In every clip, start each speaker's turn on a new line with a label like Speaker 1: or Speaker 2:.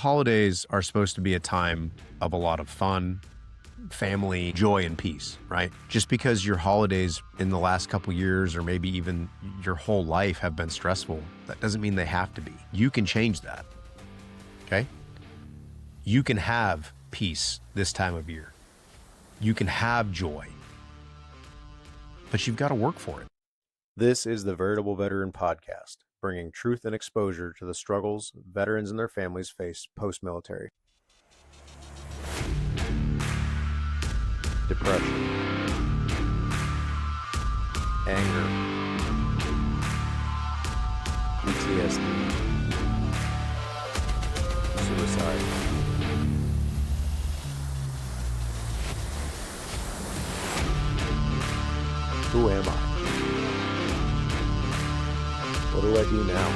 Speaker 1: holidays are supposed to be a time of a lot of fun, family, joy, and peace, right? Just because your holidays in the last couple years or maybe even your whole life have been stressful, that doesn't mean they have to be. You can change that, okay? You can have peace this time of year. You can have joy, but you've got to work for it. This is the Veritable Veteran Podcast, bringing truth and exposure to the struggles veterans and their families face post-military. Depression, anger, PTSD, suicide. Who am I? What do I do now?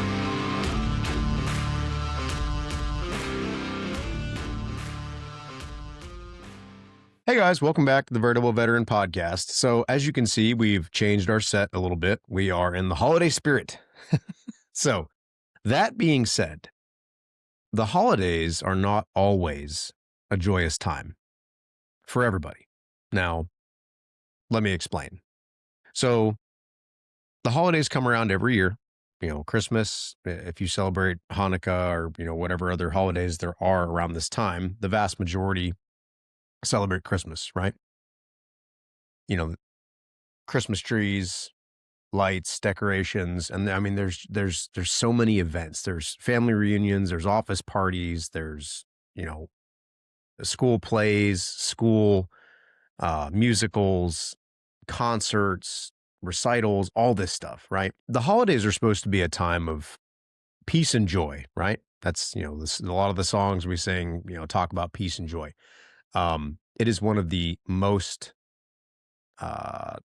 Speaker 1: Hey guys, welcome back to the Veritable Veteran Podcast. So as you can see, we've changed our set a little bit. We are in the holiday spirit. So that being said, the holidays are not always a joyous time for everybody. Now, let me explain. So the holidays come around every year. You know, Christmas, if you celebrate Hanukkah or, whatever other holidays there are around this time, the vast majority celebrate Christmas, right? Christmas trees, lights, decorations. And I mean, there's so many events. There's family reunions, there's office parties, there's, school plays, school musicals, concerts, recitals, all this stuff, right? The holidays are supposed to be a time of peace and joy, right? That's, a lot of the songs we sing, talk about peace and joy. It is one of the most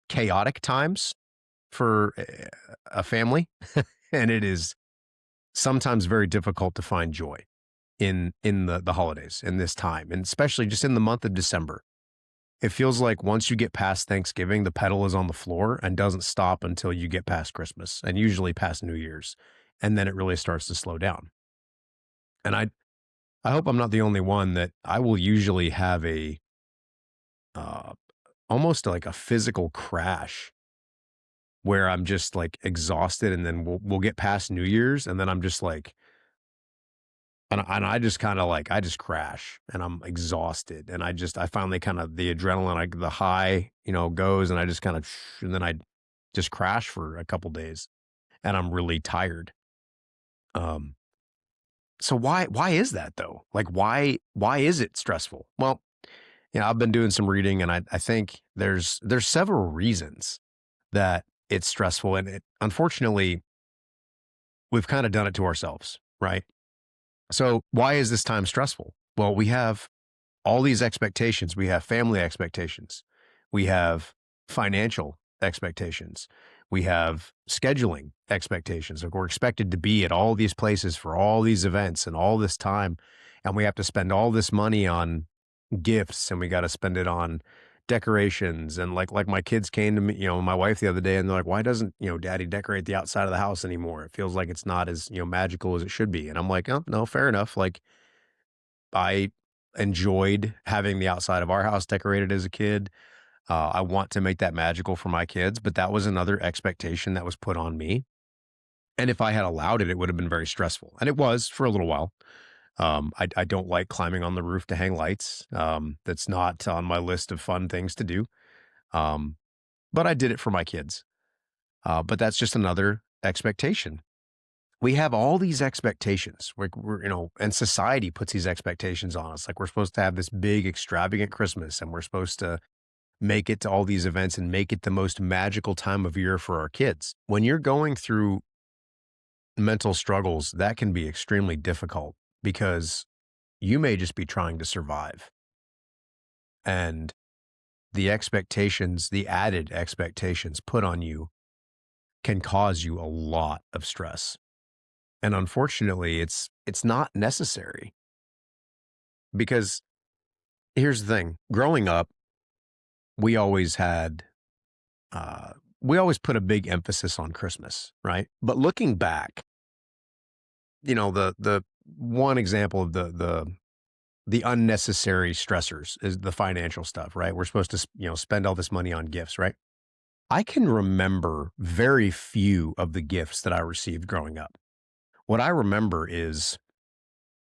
Speaker 1: chaotic times for a family, and it is sometimes very difficult to find joy in the holidays, in this time, and especially just in the month of December. It feels like once you get past Thanksgiving, the pedal is on the floor and doesn't stop until you get past Christmas and usually past New Year's. And then it really starts to slow down. And I hope I'm not the only one that I will usually have a almost like a physical crash where I'm just like exhausted, and then we'll get past New Year's, and then I'm just like, and I just kind of like, I just crash and I'm exhausted. And I finally kind of, the adrenaline, the high, goes, and I just kind of, and then I just crash for a couple days and I'm really tired. So why is that though? Like, why is it stressful? Well, I've been doing some reading, and I think there's several reasons that it's stressful. And unfortunately, we've kind of done it to ourselves, right? So why is this time stressful? Well, we have all these expectations. We have family expectations. We have financial expectations. We have scheduling expectations. Like, we're expected to be at all these places for all these events and all this time. And we have to spend all this money on gifts, and we got to spend it on decorations. And like my kids came to me, my wife the other day, and they're like, why doesn't, daddy decorate the outside of the house anymore? It feels like it's not as, magical as it should be. And I'm like, oh, no, fair enough. Like, I enjoyed having the outside of our house decorated as a kid. I want to make that magical for my kids, but that was another expectation that was put on me. And if I had allowed it, it would have been very stressful. And it was for a little while. I don't like climbing on the roof to hang lights. That's not on my list of fun things to do. But I did it for my kids. But that's just another expectation. We have all these expectations. And society puts these expectations on us. Like, we're supposed to have this big, extravagant Christmas, and we're supposed to make it to all these events and make it the most magical time of year for our kids. When you're going through mental struggles, that can be extremely difficult, because you may just be trying to survive. And the expectations, the added expectations put on you, can cause you a lot of stress. And unfortunately, it's not necessary. Because here's the thing, growing up, we always put a big emphasis on Christmas, right? But looking back, the one example of the unnecessary stressors is the financial stuff, right? We're supposed to, spend all this money on gifts, right? I can remember very few of the gifts that I received growing up. What I remember is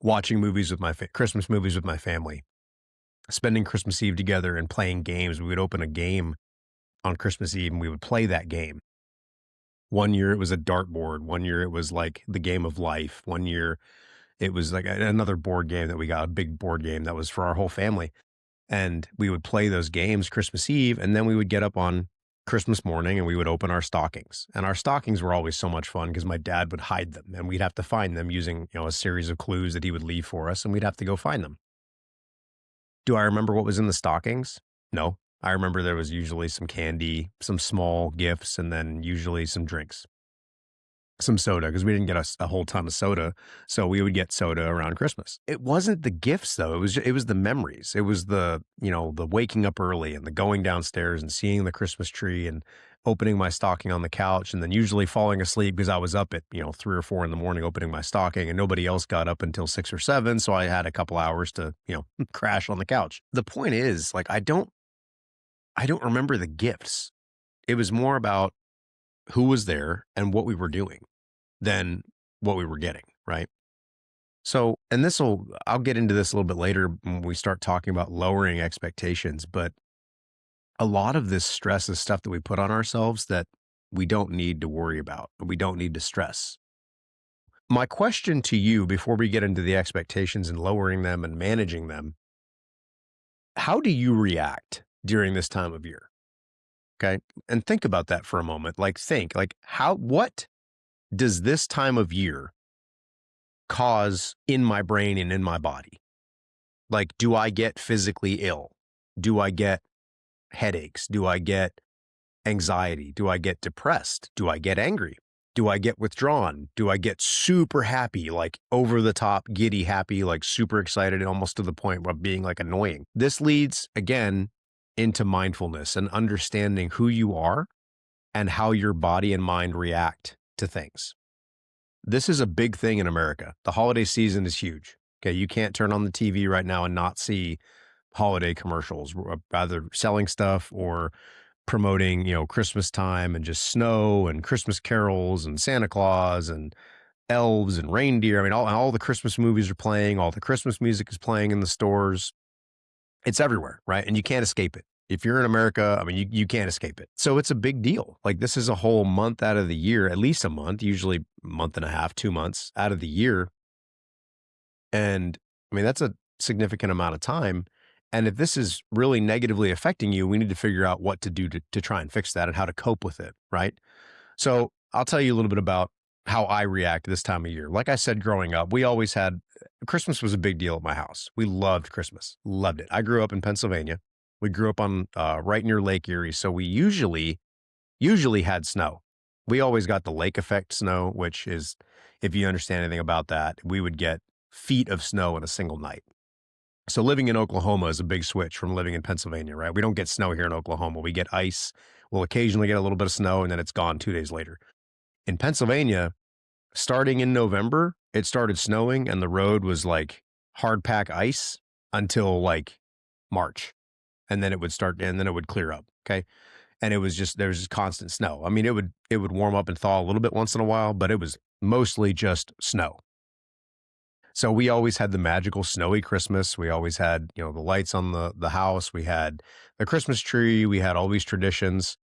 Speaker 1: watching movies with Christmas movies with my family, spending Christmas Eve together and playing games. We would open a game on Christmas Eve and we would play that game. One year it was a dartboard. One year it was like the game of life. One year it was like another board game that we got, a big board game that was for our whole family. And we would play those games Christmas Eve, and then we would get up on Christmas morning and we would open our stockings. And our stockings were always so much fun because my dad would hide them and we'd have to find them using, a series of clues that he would leave for us, and we'd have to go find them. Do I remember what was in the stockings? No. I remember there was usually some candy, some small gifts, and then usually some drinks. Some soda, because we didn't get a whole ton of soda, so we would get soda around Christmas. It wasn't the gifts though; it was the memories. It was the the waking up early and the going downstairs and seeing the Christmas tree and opening my stocking on the couch, and then usually falling asleep because I was up at 3 or 4 in the morning opening my stocking, and nobody else got up until 6 or 7, so I had a couple hours to crash on the couch. The point is, like, I don't remember the gifts. It was more about who was there and what we were doing than what we were getting, right? So, and I'll get into this a little bit later when we start talking about lowering expectations, but a lot of this stress is stuff that we put on ourselves that we don't need to worry about. We don't need to stress. My question to you before we get into the expectations and lowering them and managing them, how do you react during this time of year? Okay. And think about that for a moment. What does this time of year cause in my brain and in my body? Like, do I get physically ill? Do I get headaches? Do I get anxiety? Do I get depressed? Do I get angry? Do I get withdrawn? Do I get super happy, like over the top, giddy happy, like super excited, almost to the point of being like annoying? This leads again into mindfulness and understanding who you are and how your body and mind react to things. This is a big thing in America. The holiday season is huge. Okay. You can't turn on the TV right now and not see holiday commercials, either selling stuff or promoting, Christmas time and just snow and Christmas carols and Santa Claus and elves and reindeer. I mean, all the Christmas movies are playing, all the Christmas music is playing in the stores. It's everywhere, right? And you can't escape it. If you're in America, I mean, you can't escape it. So it's a big deal. Like, this is a whole month out of the year, at least a month, usually a month and a half, 2 months out of the year. And I mean, that's a significant amount of time. And if this is really negatively affecting you, we need to figure out what to do to try and fix that and how to cope with it, right? So I'll tell you a little bit about how I react this time of year. Like I said, growing up, we always had Christmas was a big deal at my house. We loved Christmas, loved it. I grew up in Pennsylvania. We grew up on right near Lake Erie, so we usually had snow. We always got the lake effect snow, which is, if you understand anything about that, we would get feet of snow in a single night. So living in Oklahoma is a big switch from living in Pennsylvania, right? We don't get snow here in Oklahoma. We get ice. We'll occasionally get a little bit of snow, and then it's gone 2 days later. In Pennsylvania, starting in November, it started snowing, and the road was like hard pack ice until like March. And then it would clear up. Okay. And there was just constant snow. I mean, it would warm up and thaw a little bit once in a while, but it was mostly just snow. So we always had the magical snowy Christmas. We always had, the lights on the house. We had the Christmas tree. We had all these traditions.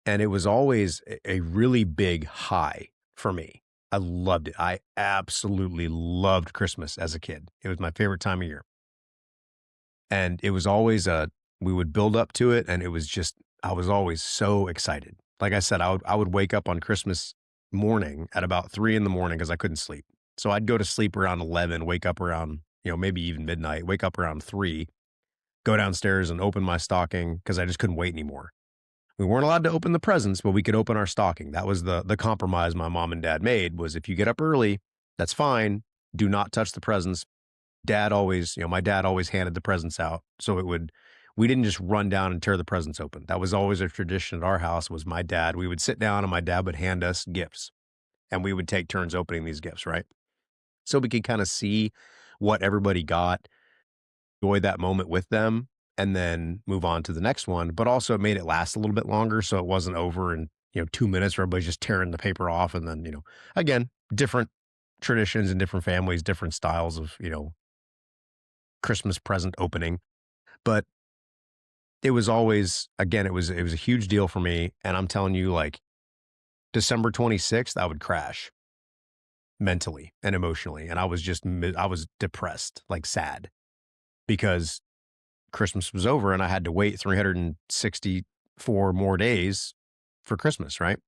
Speaker 1: And it was always a really big high for me. I loved it. I absolutely loved Christmas as a kid. It was my favorite time of year. And it was always we would build up to it. And it was just, I was always so excited. Like I said, I would wake up on Christmas morning at about 3 in the morning because I couldn't sleep. So I'd go to sleep around 11, wake up around, maybe even midnight, wake up around 3, go downstairs and open my stocking because I just couldn't wait anymore. We weren't allowed to open the presents, but we could open our stocking. That was the compromise my mom and dad made, was if you get up early, that's fine. Do not touch the presents. My dad always handed the presents out. So we didn't just run down and tear the presents open. That was always a tradition at our house, was my dad. We would sit down and my dad would hand us gifts and we would take turns opening these gifts, right? so we could kind of see what everybody got, enjoy that moment with them, and then move on to the next one. But also it made it last a little bit longer, so it wasn't over in 2 minutes where everybody's just tearing the paper off, and then again, different traditions and different families, different styles of Christmas present opening. But it was always, again, it was a huge deal for me, and I'm telling you, like December 26th, I would crash mentally and emotionally, and I was depressed, like sad, because Christmas was over and I had to wait 364 more days for Christmas, right?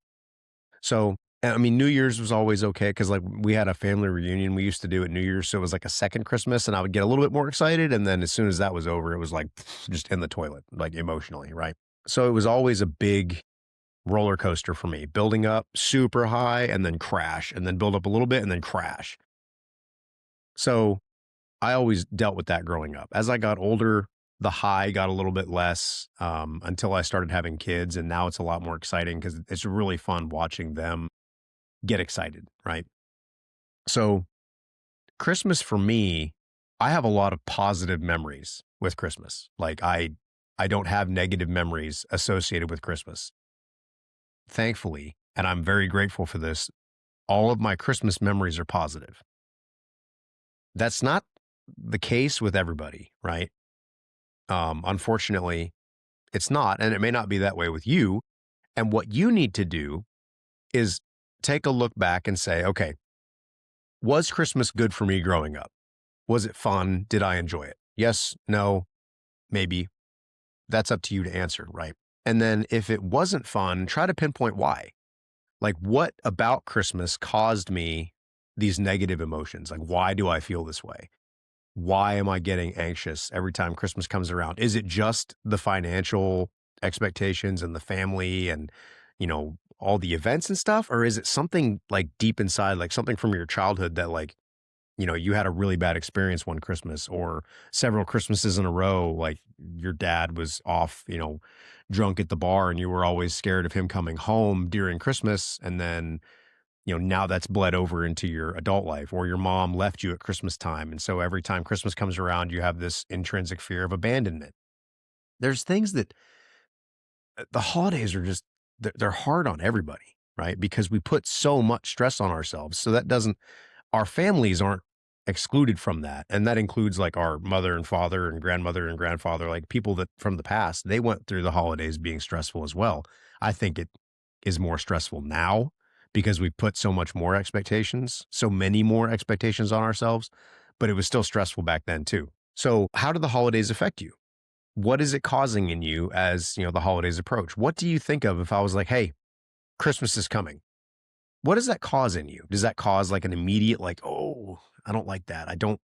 Speaker 1: So, I mean, New Year's was always okay because like we had a family reunion we used to do at New Year's, so it was like a second Christmas, and I would get a little bit more excited, and then as soon as that was over, it was like just in the toilet, like emotionally, right? So it was always a big roller coaster for me, building up super high and then crash, and then build up a little bit and then crash. So I always dealt with that growing up. As I got older, the high got a little bit less until I started having kids, and now it's a lot more exciting because it's really fun watching them get excited, right? So Christmas for me, I have a lot of positive memories with Christmas. Like I don't have negative memories associated with Christmas. Thankfully, and I'm very grateful for this, all of my Christmas memories are positive. That's not the case with everybody, right? Unfortunately, it's not, and it may not be that way with you. And what you need to do is take a look back and say, okay, was Christmas good for me growing up? Was it fun? Did I enjoy it? Yes, no, maybe. That's up to you to answer, right? And then if it wasn't fun, try to pinpoint why. Like, what about Christmas caused me these negative emotions? Like, why do I feel this way? Why am I getting anxious every time Christmas comes around? Is it just the financial expectations and the family and, all the events and stuff? Or is it something like deep inside, like something from your childhood that like, you had a really bad experience one Christmas or several Christmases in a row, like your dad was off, drunk at the bar and you were always scared of him coming home during Christmas. And then, now that's bled over into your adult life, or your mom left you at Christmas time. And so every time Christmas comes around, you have this intrinsic fear of abandonment. There's things that the holidays are just, they're hard on everybody, right? Because we put so much stress on ourselves. So that doesn't, our families aren't excluded from that. And that includes like our mother and father and grandmother and grandfather, like people that from the past, they went through the holidays being stressful as well. I think it is more stressful now because we put so much more expectations, so many more expectations on ourselves, but it was still stressful back then too. So how do the holidays affect you? What is it causing in you as, the holidays approach? What do you think of if I was like, hey, Christmas is coming? What does that cause in you? Does that cause like an immediate, like, oh, I don't like that. I don't,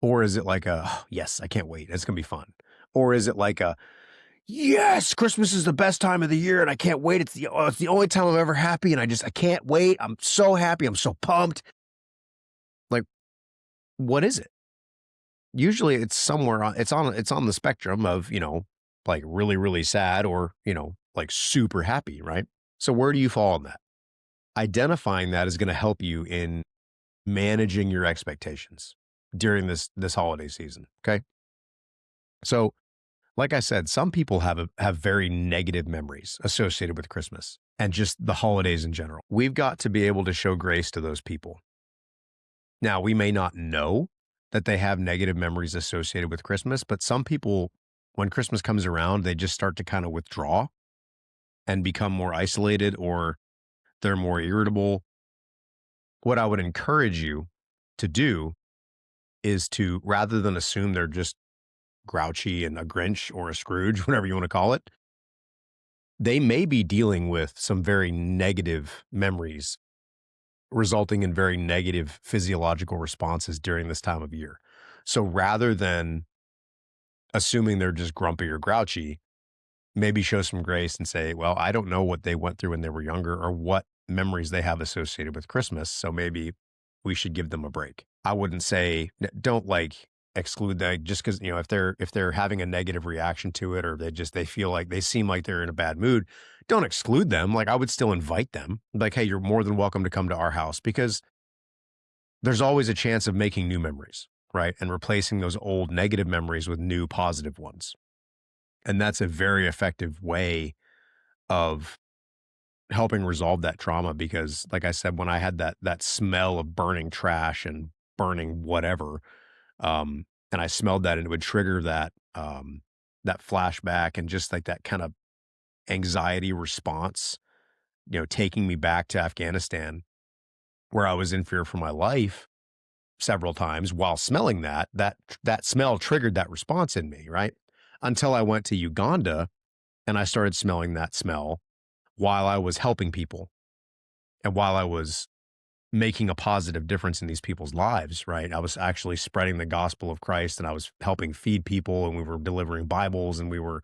Speaker 1: or is it like a, "Oh, yes, I can't wait. It's going to be fun." Or is it like a, yes, Christmas is the best time of the year and I can't wait. It's the only time I'm ever happy. And I can't wait. I'm so happy. I'm so pumped. Like, what is it? Usually it's somewhere on, it's on the spectrum of, like really, really sad or, like super happy, right? So where do you fall on that? Identifying that is going to help you in managing your expectations during this holiday season. Okay. So, like I said, some people have very negative memories associated with Christmas and just the holidays in general. We've got to be able to show grace to those people. Now, we may not know that they have negative memories associated with Christmas, but some people, when Christmas comes around, they just start to kind of withdraw and become more isolated, or they're more irritable. What I would encourage you to do is to, rather than assume they're just grouchy and a Grinch or a Scrooge, whatever you want to call it, they may be dealing with some very negative memories, resulting in very negative physiological responses during this time of year. So rather than assuming they're just grumpy or grouchy, maybe show some grace and say, well, I don't know what they went through when they were younger or what memories they have associated with Christmas. So maybe we should give them a break. I wouldn't say don't like exclude that just because, if they're having a negative reaction to it, or they feel like they seem like they're in a bad mood, don't exclude them. Like I would still invite them. Like, hey, you're more than welcome to come to our house, because there's always a chance of making new memories, right? And replacing those old negative memories with new positive ones. And that's a very effective way of helping resolve that trauma because, like I said, when I had that smell of burning trash and burning whatever, and I smelled that and it would trigger that flashback and just like that kind of anxiety response, taking me back to Afghanistan where I was in fear for my life several times while smelling that smell triggered that response in me, right? Until I went to Uganda and I started smelling that smell while I was helping people and while I was making a positive difference in these people's lives, right? I was actually spreading the gospel of Christ and I was helping feed people and we were delivering Bibles and we were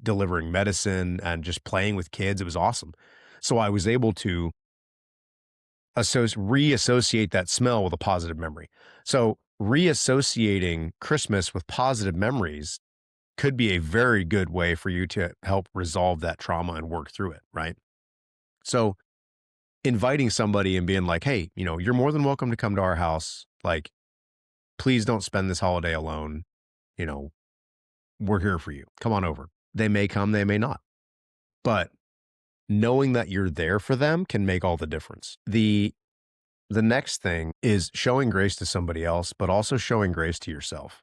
Speaker 1: delivering medicine and just playing with kids. It was awesome. So I was able to reassociate that smell with a positive memory. So reassociating Christmas with positive memories could be a very good way for you to help resolve that trauma and work through it, right? So inviting somebody and being like, hey, you're more than welcome to come to our house. Like, please don't spend this holiday alone. We're here for you. Come on over. They may come, they may not. But knowing that you're there for them can make all the difference. The next thing is showing grace to somebody else, but also showing grace to yourself.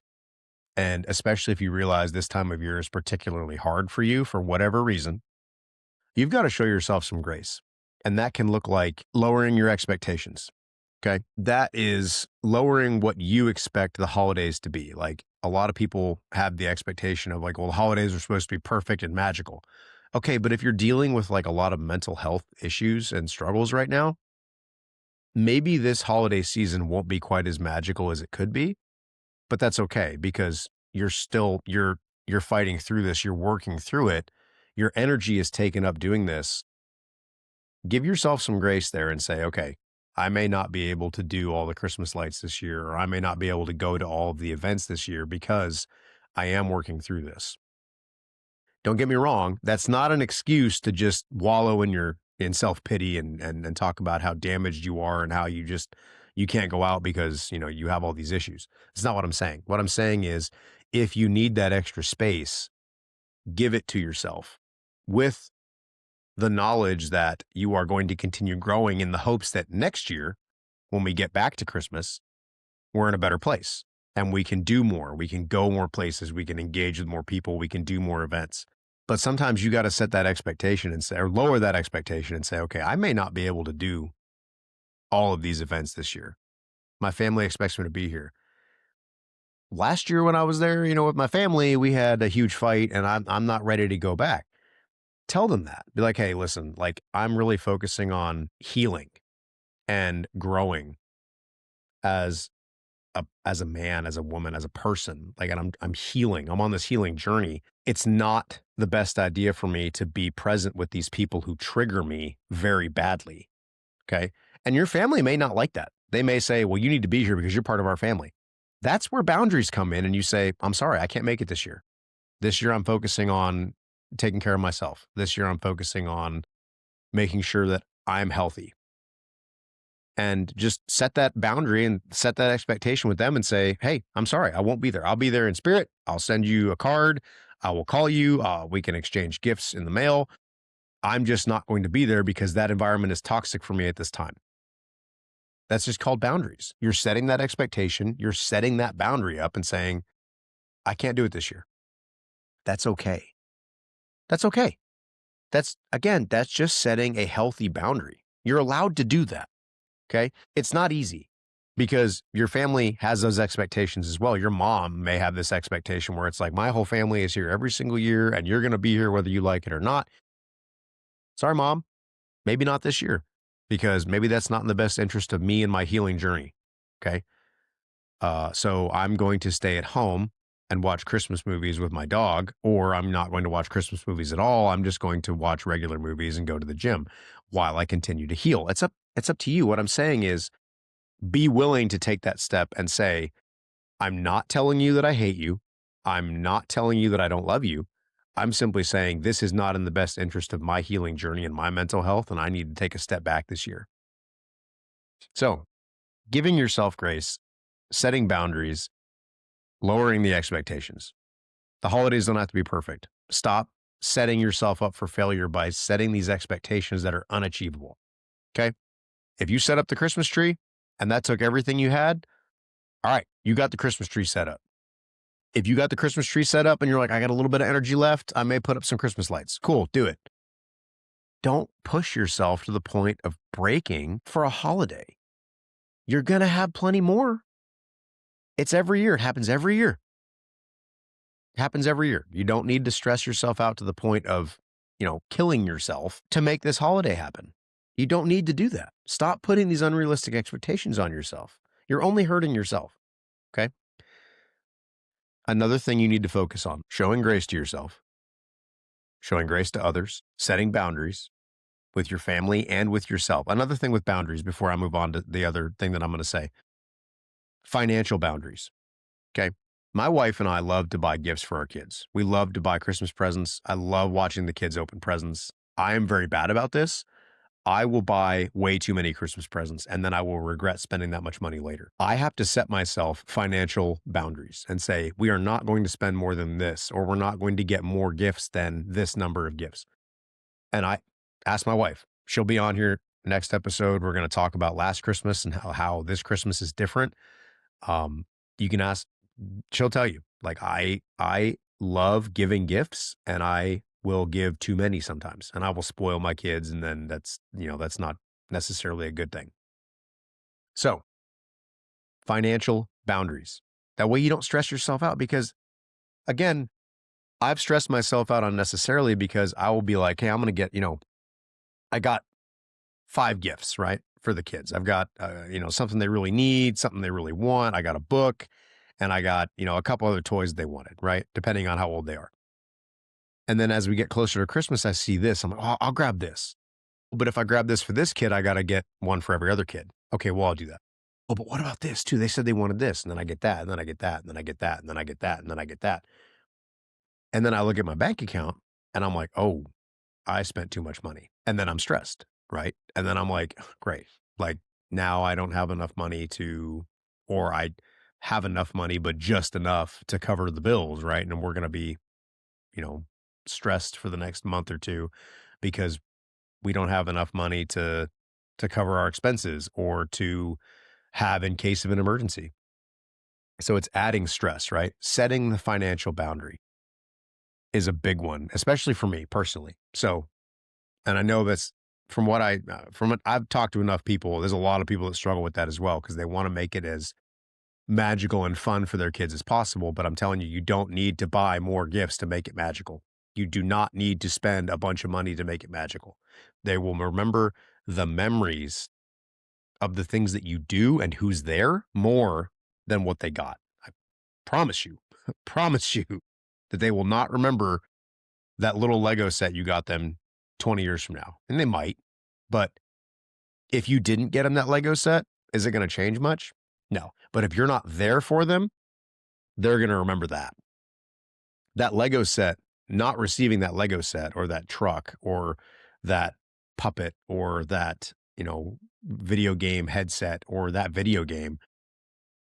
Speaker 1: And especially if you realize this time of year is particularly hard for you for whatever reason, you've got to show yourself some grace. And that can look like lowering your expectations. Okay. That is lowering what you expect the holidays to be. Like a lot of people have the expectation of like, well, the holidays are supposed to be perfect and magical. Okay. But if you're dealing with like a lot of mental health issues and struggles right now, maybe this holiday season won't be quite as magical as it could be, but that's okay because you're fighting through this. You're working through it. Your energy is taken up doing this. Give yourself some grace there and say, okay, I may not be able to do all the Christmas lights this year, or I may not be able to go to all of the events this year because I am working through this. Don't get me wrong. That's not an excuse to just wallow in self-pity and talk about how damaged you are and how you can't go out because, you have all these issues. That's not what I'm saying. What I'm saying is if you need that extra space, give it to yourself with the knowledge that you are going to continue growing in the hopes that next year, when we get back to Christmas, we're in a better place and we can do more. We can go more places. We can engage with more people. We can do more events. But sometimes you got to set that expectation and say, or lower that expectation and say, okay, I may not be able to do all of these events this year. My family expects me to be here. Last year when I was there, with my family, we had a huge fight and I'm not ready to go back. Tell them that. Be like, hey, listen, like I'm really focusing on healing and growing as a man, as a woman, as a person. Like, and I'm healing. I'm on this healing journey. It's not the best idea for me to be present with these people who trigger me very badly. Okay. And your family may not like that. They may say, well, you need to be here because you're part of our family. That's where boundaries come in. And you say, I'm sorry, I can't make it this year. This year I'm focusing on taking care of myself. This year I'm focusing on making sure that I'm healthy. And just set that boundary and set that expectation with them and say, hey, I'm sorry, I won't be there. I'll be there in spirit. I'll send you a card. I will call you. We can exchange gifts in the mail. I'm just not going to be there because that environment is toxic for me at this time. That's just called boundaries. You're setting that expectation. You're setting that boundary up and saying, I can't do it this year. That's okay. That's okay. That's just setting a healthy boundary. You're allowed to do that. Okay. It's not easy because your family has those expectations as well. Your mom may have this expectation where it's like, my whole family is here every single year and you're going to be here whether you like it or not. Sorry, mom. Maybe not this year because maybe that's not in the best interest of me and my healing journey. Okay. So I'm going to stay at home and watch Christmas movies with my dog, or I'm not going to watch Christmas movies at all. I'm just going to watch regular movies and go to the gym while I continue to heal. It's up to you. What I'm saying is be willing to take that step and say, I'm not telling you that I hate you. I'm not telling you that I don't love you. I'm simply saying this is not in the best interest of my healing journey and my mental health, and I need to take a step back this year. So giving yourself grace, setting boundaries, lowering the expectations. The holidays don't have to be perfect. Stop setting yourself up for failure by setting these expectations that are unachievable. Okay. If you set up the Christmas tree and that took everything you had, all right, you got the Christmas tree set up. If you got the Christmas tree set up and you're like, I got a little bit of energy left, I may put up some Christmas lights. Cool, do it. Don't push yourself to the point of breaking for a holiday. You're going to have plenty more. It's every year. It happens every year. It happens every year. You don't need to stress yourself out to the point of, killing yourself to make this holiday happen. You don't need to do that. Stop putting these unrealistic expectations on yourself. You're only hurting yourself. Okay. Another thing you need to focus on, showing grace to yourself, showing grace to others, setting boundaries with your family and with yourself. Another thing with boundaries before I move on to the other thing that I'm going to say, financial boundaries. Okay. My wife and I love to buy gifts for our kids. We love to buy Christmas presents. I love watching the kids open presents. I am very bad about this. I will buy way too many Christmas presents and then I will regret spending that much money later. I have to set myself financial boundaries and say, we are not going to spend more than this, or we're not going to get more gifts than this number of gifts. And I asked my wife, she'll be on here next episode. We're going to talk about last Christmas and how this Christmas is different. You can ask, she'll tell you, like, I love giving gifts and I will give too many sometimes and I will spoil my kids. And then that's not necessarily a good thing. So financial boundaries. That way you don't stress yourself out, because again, I've stressed myself out unnecessarily because I will be like, hey, I'm going to get, I got 5 gifts, right, for the kids. I've got, something they really need, something they really want. I got a book and I got, a couple other toys they wanted, right, depending on how old they are. And then as we get closer to Christmas, I see this. I'm like, oh, I'll grab this. But if I grab this for this kid, I got to get one for every other kid. Okay, well, I'll do that. Oh, but what about this too? They said they wanted this. And then I get that. And then I get that. And then I get that. And then I get that. And then I get that. And then I look at my bank account and I'm like, oh, I spent too much money. And then I'm stressed, right? And then I'm like, great. Like, now I don't have enough money or I have enough money, but just enough to cover the bills, right? And we're going to be, stressed for the next month or two because we don't have enough money to cover our expenses or to have in case of an emergency. So it's adding stress, right? Setting the financial boundary is a big one, especially for me personally. So, and I know that's from what I've talked to enough people, there's a lot of people that struggle with that as well, because they want to make it as magical and fun for their kids as possible. But I'm telling you, you don't need to buy more gifts to make it magical. You do not need to spend a bunch of money to make it magical. They will remember the memories of the things that you do and who's there more than what they got. I promise you, promise you that they will not remember that little Lego set you got them 20 years from now. And they might, but if you didn't get them that Lego set, is it going to change much? No. But if you're not there for them, they're going to remember that. That Lego set, not receiving that Lego set or that truck or that puppet or that, video game headset or that video game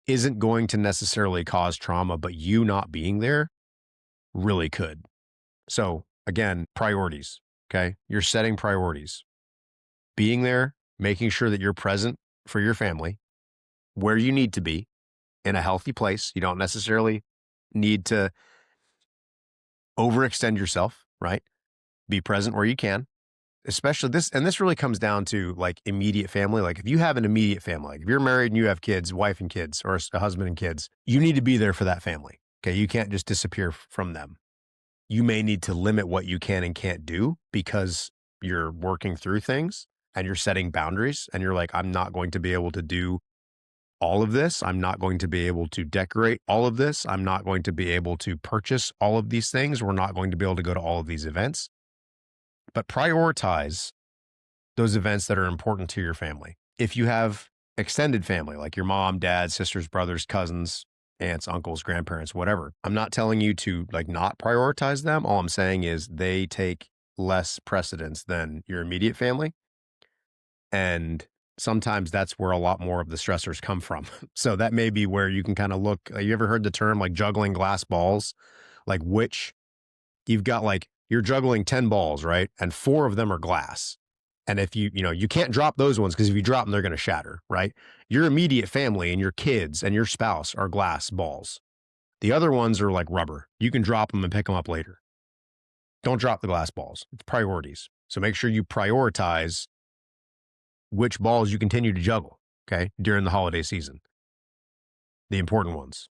Speaker 1: isn't going to necessarily cause trauma, but you not being there really could. So again, priorities. Okay. You're setting priorities, being there, making sure that you're present for your family where you need to be in a healthy place. You don't necessarily need to overextend yourself, right? Be present where you can, especially this. And this really comes down to like immediate family. Like if you have an immediate family, like if you're married and you have kids, wife and kids, or a husband and kids, you need to be there for that family. Okay. You can't just disappear from them. You may need to limit what you can and can't do because you're working through things and you're setting boundaries and you're like, I'm not going to be able to do all of this. I'm not going to be able to decorate all of this. I'm not going to be able to purchase all of these things. We're not going to be able to go to all of these events. But prioritize those events that are important to your family. If you have extended family, like your mom, dad, sisters, brothers, cousins, aunts, uncles, grandparents, whatever, I'm not telling you to like not prioritize them. All I'm saying is they take less precedence than your immediate family. And sometimes that's where a lot more of the stressors come from. So that may be where you can kind of look. You ever heard the term like juggling glass balls? Like which you've got like you're juggling 10 balls, right? And 4 of them are glass. And if you can't drop those ones because if you drop them, they're going to shatter, right? Your immediate family and your kids and your spouse are glass balls. The other ones are like rubber. You can drop them and pick them up later. Don't drop the glass balls. It's priorities. So make sure you prioritize which balls you continue to juggle, okay, during the holiday season. The important ones.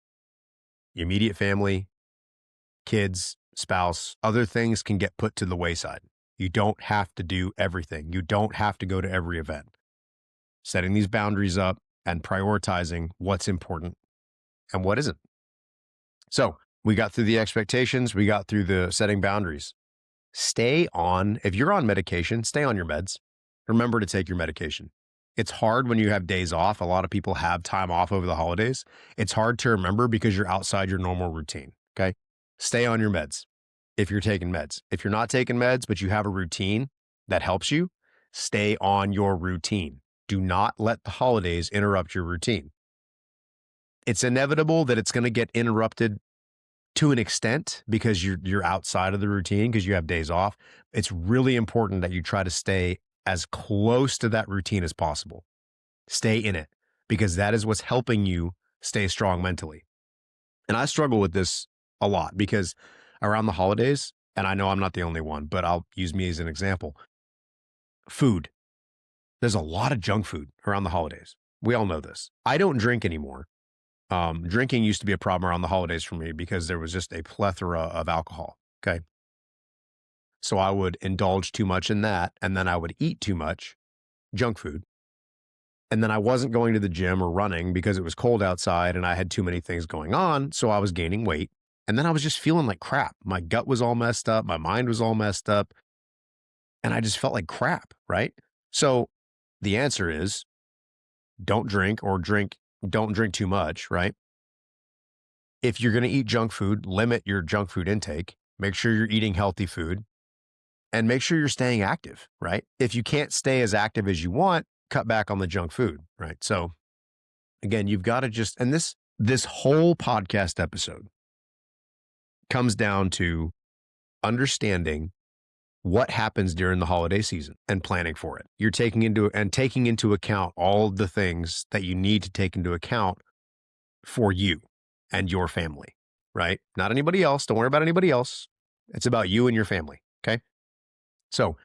Speaker 1: Your immediate family, kids, spouse, other things can get put to the wayside. You don't have to do everything. You don't have to go to every event. Setting these boundaries up and prioritizing what's important and what isn't. So we got through the expectations. We got through the setting boundaries. If you're on medication, stay on your meds. Remember to take your medication. It's hard when you have days off. A lot of people have time off over the holidays. It's hard to remember because you're outside your normal routine. Okay. Stay on your meds if you're taking meds. If you're not taking meds, but you have a routine that helps you, stay on your routine. Do not let the holidays interrupt your routine. It's inevitable that it's going to get interrupted to an extent because you're outside of the routine because you have days off. It's really important that you try to stay as close to that routine as possible. Stay in it because that is what's helping you stay strong mentally. And I struggle with this a lot because around the holidays, and I know I'm not the only one, but I'll use me as an example. Food. There's a lot of junk food around the holidays. We all know this. I don't drink anymore. Drinking used to be a problem around the holidays for me because there was just a plethora of alcohol. Okay. So I would indulge too much in that. And then I would eat too much junk food. And then I wasn't going to the gym or running because it was cold outside and I had too many things going on. So I was gaining weight. And then I was just feeling like crap. My gut was all messed up. My mind was all messed up. And I just felt like crap. Right. So the answer is don't drink too much. Right. If you're going to eat junk food, limit your junk food intake. Make sure you're eating healthy food and make sure you're staying active, right? If you can't stay as active as you want, cut back on the junk food, right? So again, you've got to and this whole podcast episode comes down to understanding what happens during the holiday season and planning for it. You're taking into account all of the things that you need to take into account for you and your family, right? Not anybody else. Don't worry about anybody else. It's about you and your family. Okay. So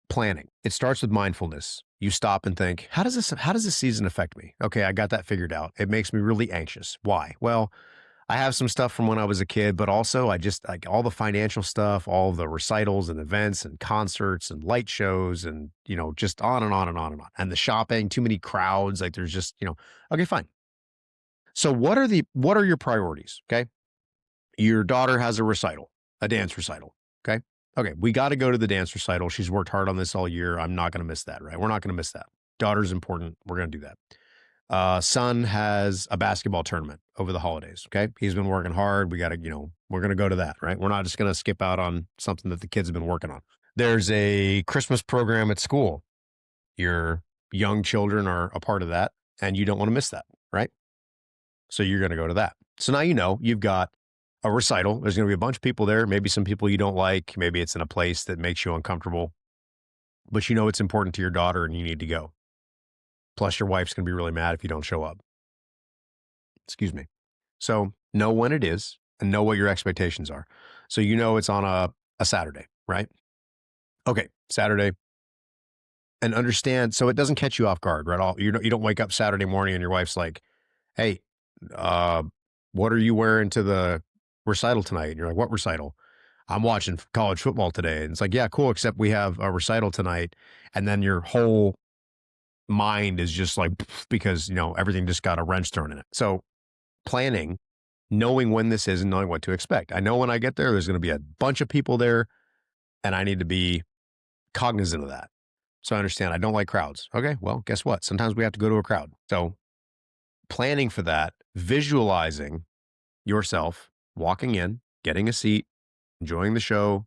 Speaker 1: planning, it starts with mindfulness. You stop and think, how does this season affect me? Okay. I got that figured out. It makes me really anxious. Why? Well, I have some stuff from when I was a kid, but also I just like all the financial stuff, all the recitals and events and concerts and light shows and, just on and on and on and on. And the shopping, too many crowds. Like there's just, okay, fine. So what are your priorities? Okay. Your daughter has a dance recital. Okay. Okay. We got to go to the dance recital. She's worked hard on this all year. I'm not going to miss that, right? We're not going to miss that. Daughter's important. We're going to do that. Son has a basketball tournament over the holidays. Okay. He's been working hard. We got to, we're going to go to that, right? We're not just going to skip out on something that the kids have been working on. There's a Christmas program at school. Your young children are a part of that and you don't want to miss that, right? So you're going to go to that. So now you've got a recital. There's going to be a bunch of people there, maybe some people you don't like. Maybe it's in a place that makes you uncomfortable, but it's important to your daughter and you need to go. Plus your wife's going to be really mad if you don't show up. Excuse me. So know when it is and know what your expectations are. So it's on a Saturday, right? Okay, Saturday. And understand, so it doesn't catch you off guard, right? You don't wake up Saturday morning and your wife's like, hey, what are you wearing to the recital tonight? And you're like, what recital? I'm watching college football today. And it's like, yeah, cool. Except we have a recital tonight. And then your whole mind is just like, because, everything just got a wrench thrown in it. So planning, knowing when this is and knowing what to expect. I know when I get there, there's going to be a bunch of people there and I need to be cognizant of that. So I understand I don't like crowds. Okay. Well, guess what? Sometimes we have to go to a crowd. So planning for that, visualizing yourself walking in, getting a seat, enjoying the show,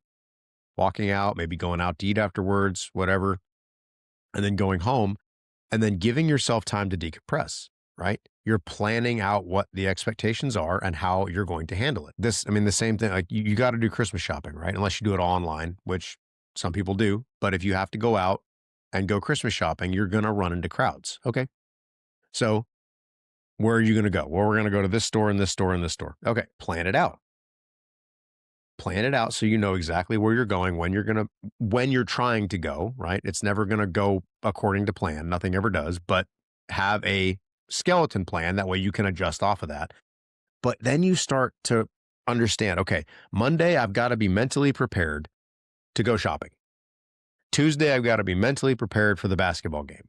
Speaker 1: walking out, maybe going out to eat afterwards, whatever, and then going home and then giving yourself time to decompress, right? You're planning out what the expectations are and how you're going to handle it. The same thing, like you got to do Christmas shopping, right? Unless you do it online, which some people do. But if you have to go out and go Christmas shopping, you're going to run into crowds. Okay. So where are you going to go? Well, we're going to go to this store and this store and this store. Okay. Plan it out. Plan it out so you know exactly where you're going, when you're trying to go, right? It's never going to go according to plan. Nothing ever does, but have a skeleton plan. That way you can adjust off of that. But then you start to understand, okay, Monday, I've got to be mentally prepared to go shopping. Tuesday, I've got to be mentally prepared for the basketball game.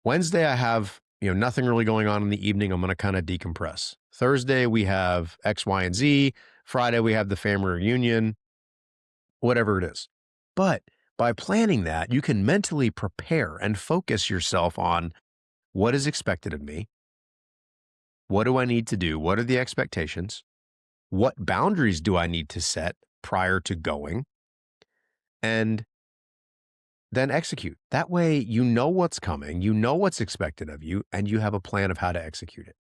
Speaker 1: Wednesday, I have, nothing really going on in the evening. I'm going to kind of decompress. Thursday, we have X, Y, and Z. Friday, we have the family reunion, whatever it is. But by planning that, you can mentally prepare and focus yourself on what is expected of me. What do I need to do? What are the expectations? What boundaries do I need to set prior to going? And then execute. That way, you know what's coming, you know what's expected of you, and you have a plan of how to execute it.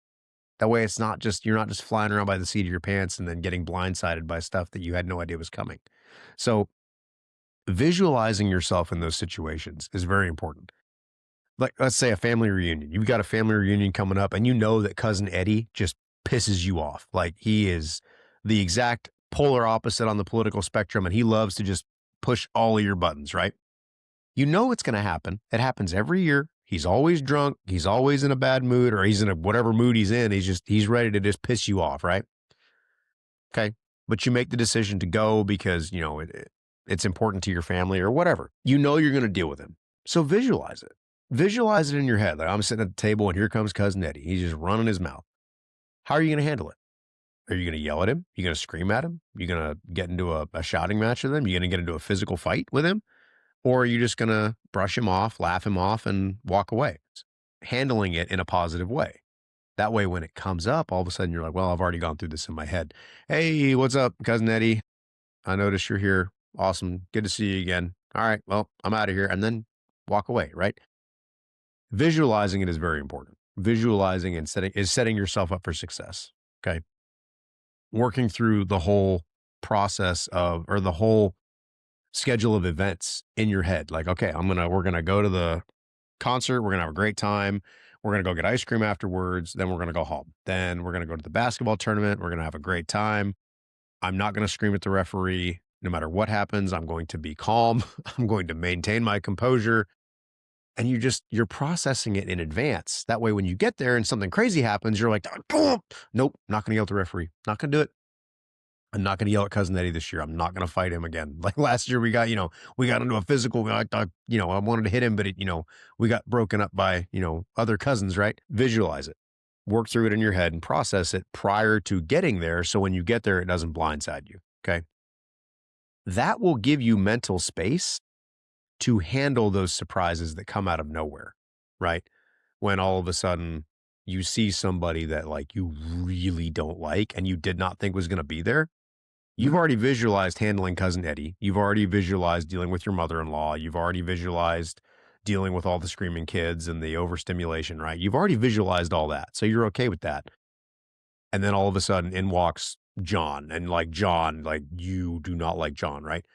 Speaker 1: That way, you're not just flying around by the seat of your pants and then getting blindsided by stuff that you had no idea was coming. So visualizing yourself in those situations is very important. Like, let's say a family reunion. You've got a family reunion coming up and you know that cousin Eddie just pisses you off. Like, he is the exact polar opposite on the political spectrum and he loves to just push all of your buttons, right? You know it's going to happen. It happens every year. He's always drunk. He's always in a bad mood, or he's in whatever mood he's in. He's ready to just piss you off, right? Okay. But you make the decision to go because, it's important to your family or whatever. You know you're going to deal with him. So visualize it. Visualize it in your head. Like, I'm sitting at the table and here comes cousin Eddie. He's just running his mouth. How are you going to handle it? Are you going to yell at him? You going to scream at him? You going to get into a shouting match with him? You going to get into a physical fight with him? Or are you just going to brush him off, laugh him off, and walk away? Handling it in a positive way. That way, when it comes up, all of a sudden you're like, well, I've already gone through this in my head. Hey, what's up, cousin Eddie? I noticed you're here. Awesome. Good to see you again. All right, well, I'm out of here. And then walk away, right? Visualizing it is very important. Visualizing and setting yourself up for success. Okay. Working through the whole process or the whole schedule of events in your head. Like, okay, we're going to go to the concert. We're going to have a great time. We're going to go get ice cream afterwards. Then we're going to go home. Then we're going to go to the basketball tournament. We're going to have a great time. I'm not going to scream at the referee. No matter what happens, I'm going to be calm. I'm going to maintain my composure. And you're processing it in advance. That way, when you get there and something crazy happens, you're like, oh, nope, not going to yell at the referee. Not going to do it. I'm not going to yell at cousin Eddie this year. I'm not going to fight him again. Like last year, we got into a physical. I wanted to hit him, but we got broken up by, other cousins, right? Visualize it, work through it in your head and process it prior to getting there. So when you get there, it doesn't blindside you. Okay. That will give you mental space to handle those surprises that come out of nowhere, right? When all of a sudden you see somebody that like you really don't like and you did not think was going to be there. You've already visualized handling cousin Eddie. You've already visualized dealing with your mother-in-law. You've already visualized dealing with all the screaming kids and the overstimulation, right? You've already visualized all that. So you're okay with that. And then all of a sudden in walks John, and like John, like you do not like John, right?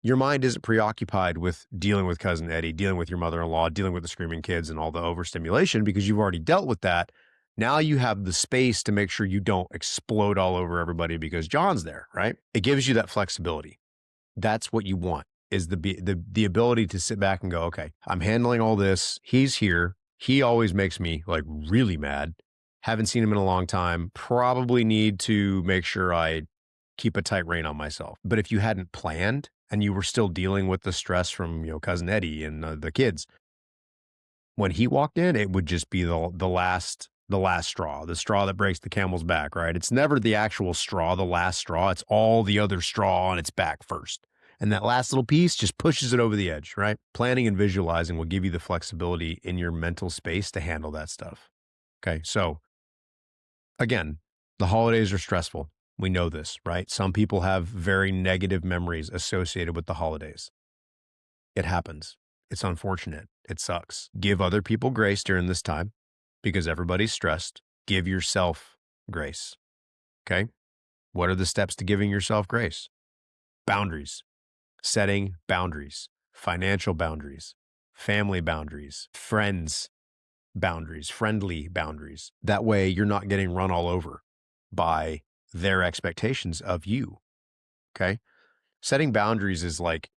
Speaker 1: Your mind isn't preoccupied with dealing with cousin Eddie, dealing with your mother-in-law, dealing with the screaming kids and all the overstimulation because you've already dealt with that. Now you have the space to make sure you don't explode all over everybody because John's there, right? It gives you that flexibility. That's what you want, is the ability to sit back and go, okay, I'm handling all this. He's here. He always makes me like really mad. Haven't seen him in a long time. Probably need to make sure I keep a tight rein on myself. But if you hadn't planned and you were still dealing with the stress from, cousin Eddie and the kids, when he walked in, it would just be the last straw, the straw that breaks the camel's back, right? It's never the actual straw, the last straw. It's all the other straw on its back first. And that last little piece just pushes it over the edge, right? Planning and visualizing will give you the flexibility in your mental space to handle that stuff. Okay. So again, the holidays are stressful. We know this, right? Some people have very negative memories associated with the holidays. It happens. It's unfortunate. It sucks. Give other people grace during this time because everybody's stressed. Give yourself grace. Okay? What are the steps to giving yourself grace? Boundaries. Setting boundaries. Financial boundaries. Family boundaries. Friends boundaries. Friendly boundaries. That way you're not getting run all over by their expectations of you. Okay? Setting boundaries is like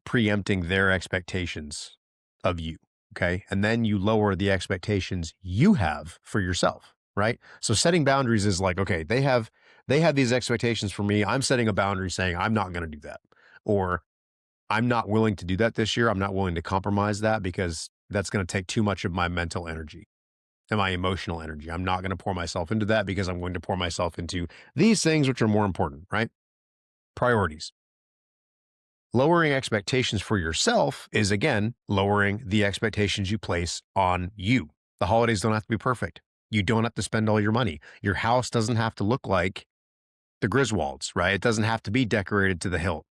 Speaker 1: preempting their expectations of you. Okay. And then you lower the expectations you have for yourself. Right. So setting boundaries is like, okay, they have these expectations for me. I'm setting a boundary saying I'm not going to do that. Or I'm not willing to do that this year. I'm not willing to compromise that because that's going to take too much of my mental energy and my emotional energy. I'm not going to pour myself into that because I'm going to pour myself into these things, which are more important, right? Priorities. Lowering expectations for yourself is, again, lowering the expectations you place on you. The holidays don't have to be perfect. You don't have to spend all your money. Your house doesn't have to look like the Griswolds, right? It doesn't have to be decorated to the hilt,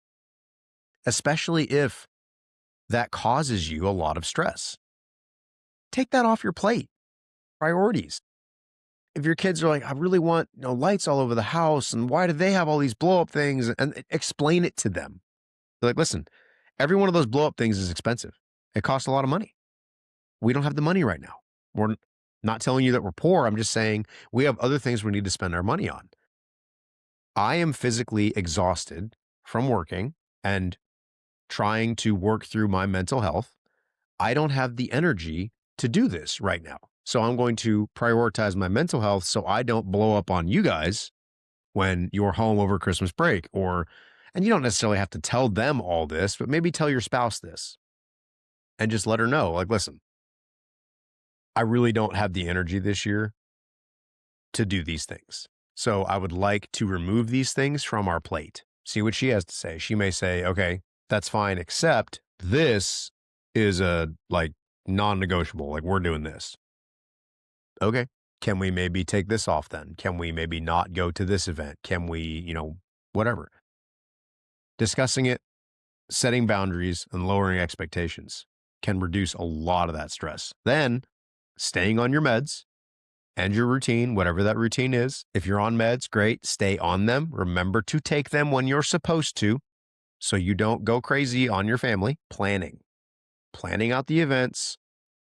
Speaker 1: especially if that causes you a lot of stress. Take that off your plate. Priorities. If your kids are like, I really want lights all over the house, and why do they have all these blow up things? And explain it to them. They're like, listen, every one of those blow up things is expensive. It costs a lot of money. We don't have the money right now. We're not telling you that we're poor. I'm just saying we have other things we need to spend our money on. I am physically exhausted from working and trying to work through my mental health. I don't have the energy to do this right now. So I'm going to prioritize my mental health so I don't blow up on you guys when you're home over Christmas break. And you don't necessarily have to tell them all this, but maybe tell your spouse this and just let her know, like, listen, I really don't have the energy this year to do these things. So I would like to remove these things from our plate. See what she has to say. She may say, okay, that's fine, except this is a non-negotiable. Like, we're doing this. Okay. Can we maybe take this off then? Can we maybe not go to this event? Can we, whatever. Discussing it, setting boundaries, and lowering expectations can reduce a lot of that stress. Then staying on your meds and your routine, whatever that routine is. If you're on meds, great, stay on them. Remember to take them when you're supposed to so you don't go crazy on your family. Planning out the events,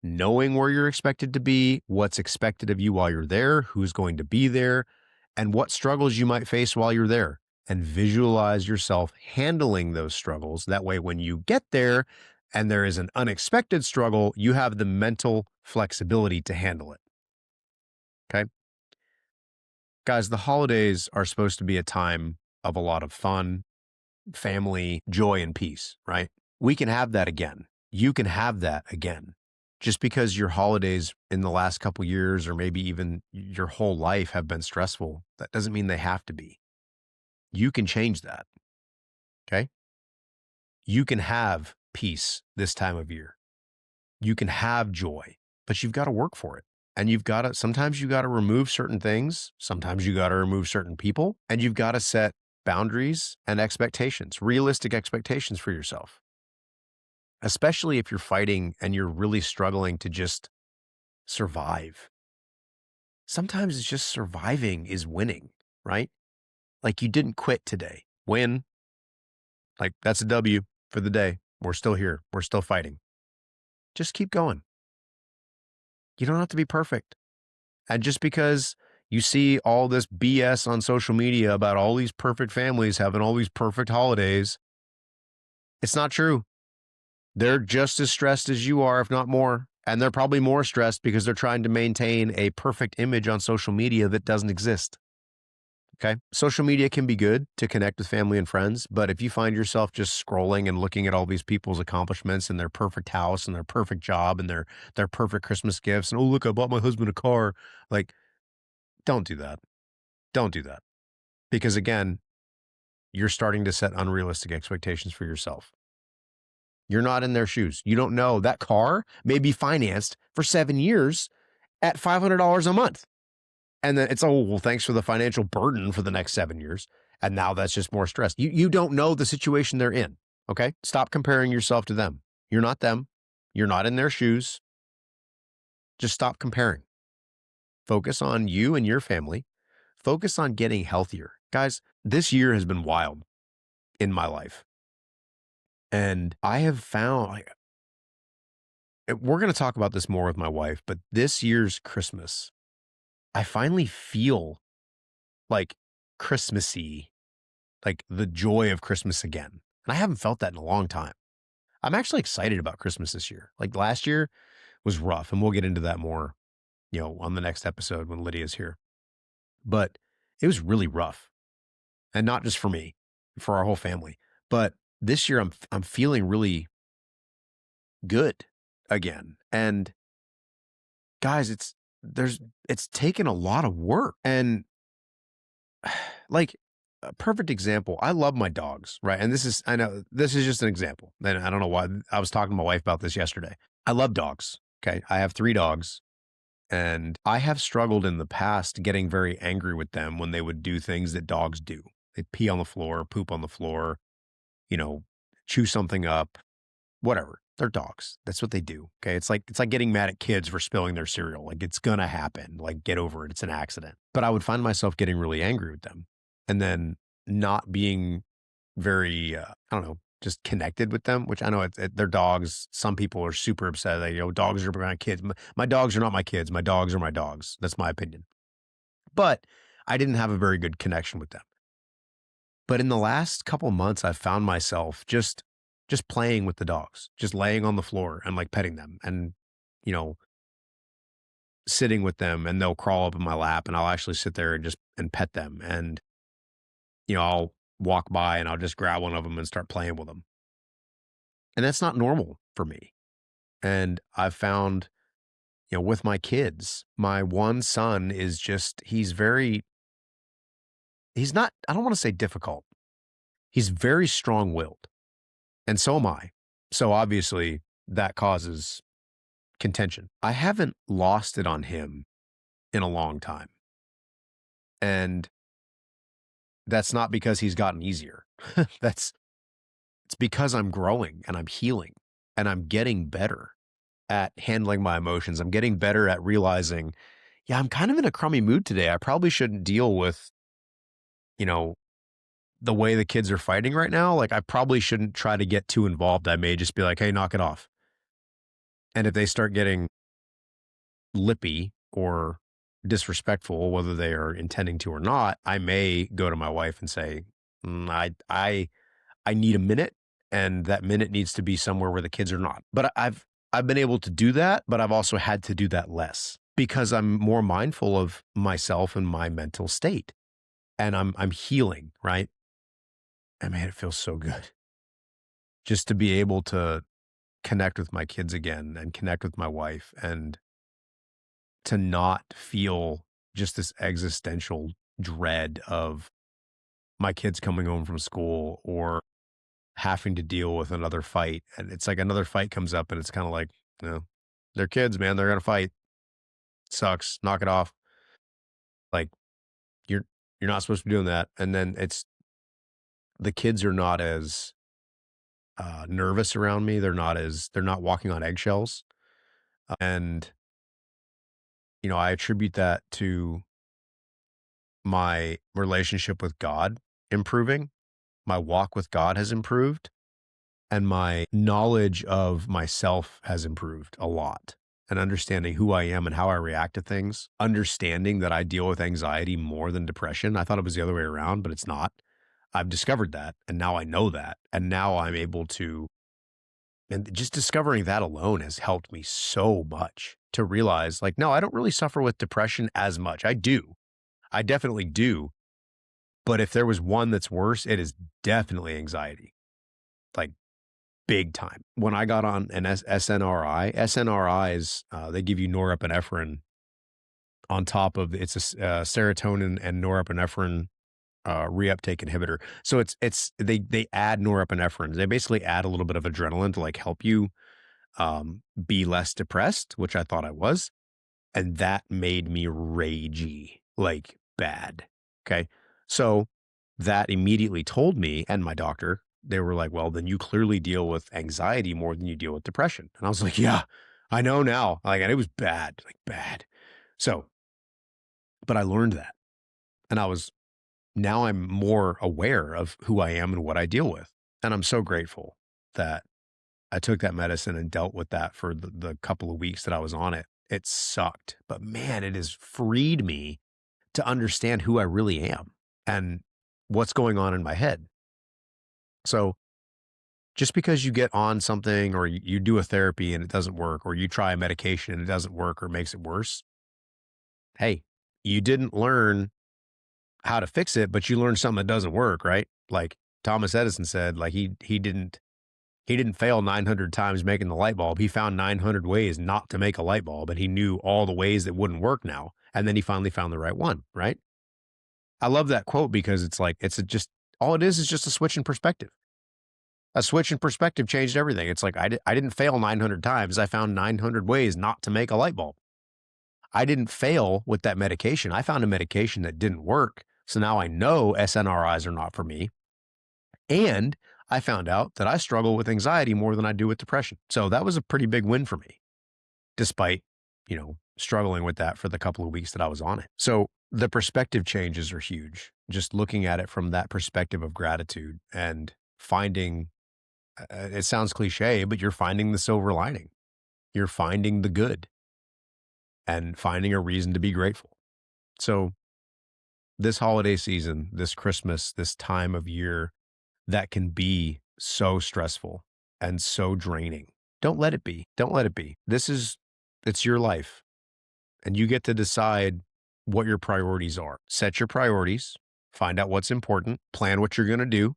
Speaker 1: knowing where you're expected to be, what's expected of you while you're there, who's going to be there, and what struggles you might face while you're there. And visualize yourself handling those struggles. That way, when you get there and there is an unexpected struggle, you have the mental flexibility to handle it. Okay? Guys, the holidays are supposed to be a time of a lot of fun, family, joy, and peace, right? We can have that again. You can have that again. Just because your holidays in the last couple years or maybe even your whole life have been stressful, that doesn't mean they have to be. You can change that. Okay? You can have peace this time of year. You can have joy, but you've got to work for it. And sometimes you got to remove certain things. Sometimes you got to remove certain people, and you've got to set boundaries and expectations, realistic expectations for yourself. Especially if you're fighting and you're really struggling to just survive. Sometimes it's just surviving is winning, right? Like, you didn't quit today. Win. Like, that's a W for the day. We're still here. We're still fighting. Just keep going. You don't have to be perfect. And just because you see all this BS on social media about all these perfect families having all these perfect holidays, it's not true. They're just as stressed as you are, if not more. And they're probably more stressed because they're trying to maintain a perfect image on social media that doesn't exist. Okay. Social media can be good to connect with family and friends, but if you find yourself just scrolling and looking at all these people's accomplishments and their perfect house and their perfect job and their perfect Christmas gifts, and oh, look, I bought my husband a car. Like, don't do that. Don't do that. Because again, you're starting to set unrealistic expectations for yourself. You're not in their shoes. You don't know that car may be financed for 7 years at $500 a month. And then it's, oh, well, thanks for the financial burden for the next 7 years. And now that's just more stress. You don't know the situation they're in. Okay. Stop comparing yourself to them. You're not them. You're not in their shoes. Just stop comparing. Focus on you and your family. Focus on getting healthier. Guys, this year has been wild in my life. And I have found, like, we're going to talk about this more with my wife, but this year's Christmas, I finally feel like Christmassy, like the joy of Christmas again. And I haven't felt that in a long time. I'm actually excited about Christmas this year. Like last year was rough, and we'll get into that more, on the next episode when Lydia's here. But it was really rough. And not just for me, for our whole family. But this year I'm feeling really good again. And guys, it's taken a lot of work. And like a perfect example, I love my dogs, right? And I know this is just an example. And I don't know why. I was talking to my wife about this yesterday. I love dogs. Okay. I have 3 dogs, and I have struggled in the past getting very angry with them when they would do things that dogs do. They pee on the floor, poop on the floor, you know, chew something up, whatever. They're dogs. That's what they do. Okay. It's like getting mad at kids for spilling their cereal. Like, it's gonna happen. Like, get over it. It's an accident. But I would find myself getting really angry with them, and then not being very, I don't know, just connected with them, which I know they're dogs. Some people are super upset that, dogs are my kids. My dogs are not my kids. My dogs are my dogs. That's my opinion. But I didn't have a very good connection with them. But in the last couple months, I've found myself just playing with the dogs, just laying on the floor and like petting them and, you know, sitting with them, and they'll crawl up in my lap, and I'll actually sit there and pet them. And, I'll walk by and I'll just grab one of them and start playing with them. And that's not normal for me. And I've found, with my kids, my one son is he's not, I don't want to say difficult. He's very strong willed. And so am I. So obviously that causes contention. I haven't lost it on him in a long time. And that's not because he's gotten easier. It's because I'm growing and I'm healing and I'm getting better at handling my emotions. I'm getting better at realizing, yeah, I'm kind of in a crummy mood today. I probably shouldn't deal with, the way the kids are fighting right now. Like, I probably shouldn't try to get too involved. I may just be like, hey, knock it off. And if they start getting lippy or disrespectful, whether they are intending to or not, I may go to my wife and say, I need a minute, and that minute needs to be somewhere where the kids are not. But I've been able to do that, but I've also had to do that less because I'm more mindful of myself and my mental state, and I'm healing, right? And man, it feels so good just to be able to connect with my kids again and connect with my wife, and to not feel just this existential dread of my kids coming home from school or having to deal with another fight. And it's like another fight comes up, and it's kind of like, they're kids, man. They're going to fight. Sucks. Knock it off. Like, you're not supposed to be doing that. And then the kids are not as nervous around me. They're not walking on eggshells. And, I attribute that to my relationship with God improving. My walk with God has improved, and my knowledge of myself has improved a lot, and understanding who I am and how I react to things, understanding that I deal with anxiety more than depression. I thought it was the other way around, but it's not. I've discovered that, and now I know that, and now I'm able to, and just discovering that alone has helped me so much to realize, like, no, I don't really suffer with depression as much. I do. I definitely do. But if there was one that's worse, it is definitely anxiety, like big time. When I got on an SNRIs, they give you norepinephrine on top of it's a serotonin and norepinephrine reuptake inhibitor. So they add norepinephrine. They basically add a little bit of adrenaline to like help you be less depressed, which I thought I was, and that made me ragey, like bad. Okay. So that immediately told me and my doctor they were like, well, then you clearly deal with anxiety more than you deal with depression. And I was like, yeah, I know now. Like, and it was bad, like bad. So, but I learned that. And now I'm more aware of who I am and what I deal with. And I'm so grateful that I took that medicine and dealt with that for the couple of weeks that I was on it. It sucked, but man, it has freed me to understand who I really am and what's going on in my head. So just because you get on something or you do a therapy and it doesn't work, or you try a medication and it doesn't work or makes it worse, hey, you didn't learn how to fix it, but you learned something that doesn't work, right? Like Thomas Edison said, like he didn't fail 900 times making the light bulb. He found 900 ways not to make a light bulb, and he knew all the ways that wouldn't work now. And then he finally found the right one, right? I love that quote because it's like, just all it is just a switch in perspective. A switch in perspective changed everything. It's like, I didn't fail 900 times. I found 900 ways not to make a light bulb. I didn't fail with that medication. I found a medication that didn't work. So now I know SNRIs are not for me. And I found out that I struggle with anxiety more than I do with depression. So that was a pretty big win for me, despite, struggling with that for the couple of weeks that I was on it. So the perspective changes are huge. Just looking at it from that perspective of gratitude and finding, it sounds cliche, but you're finding the silver lining. You're finding the good and finding a reason to be grateful. So this holiday season, this Christmas, this time of year that can be so stressful and so draining, don't let it be. Don't let it be. It's your life, and you get to decide what your priorities are. Set your priorities, find out what's important, plan what you're going to do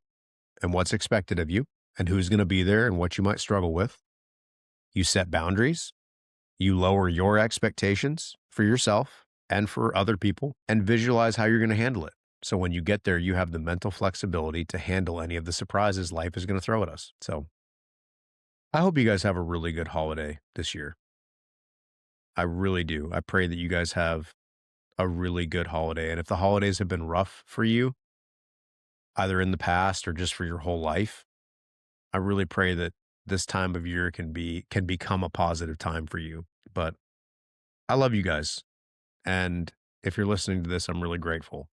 Speaker 1: and what's expected of you and who's going to be there and what you might struggle with. You set boundaries, you lower your expectations for yourself and for other people, and visualize how you're going to handle it. So when you get there, you have the mental flexibility to handle any of the surprises life is going to throw at us. So I hope you guys have a really good holiday this year. I really do. I pray that you guys have a really good holiday. And if the holidays have been rough for you, either in the past or just for your whole life, I really pray that this time of year can become a positive time for you. But I love you guys. And if you're listening to this, I'm really grateful.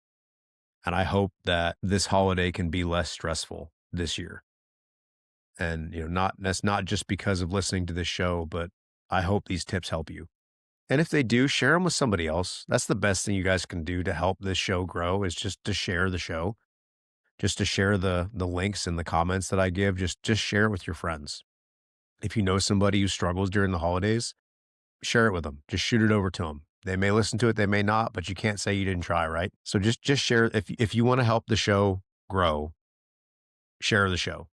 Speaker 1: And I hope that this holiday can be less stressful this year. And, that's not just because of listening to this show, but I hope these tips help you. And if they do, share them with somebody else. That's the best thing you guys can do to help this show grow, is just to share the show, just to share the links and the comments that I give. Just share it with your friends. If you know somebody who struggles during the holidays, share it with them. Just shoot it over to them. They may listen to it, they may not, but you can't say you didn't try, right? So just share. If you want to help the show grow, share the show.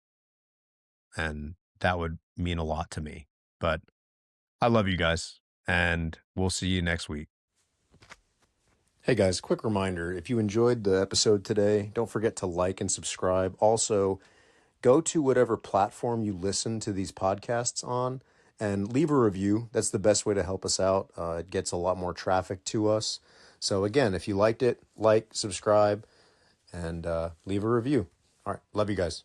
Speaker 1: And that would mean a lot to me. But I love you guys, and we'll see you next week. Hey guys, quick reminder, if you enjoyed the episode today, don't forget to like and subscribe. Also, go to whatever platform you listen to these podcasts on and leave a review. That's the best way to help us out. It gets a lot more traffic to us. So again, if you liked it, like, subscribe, and leave a review. All right. Love you guys.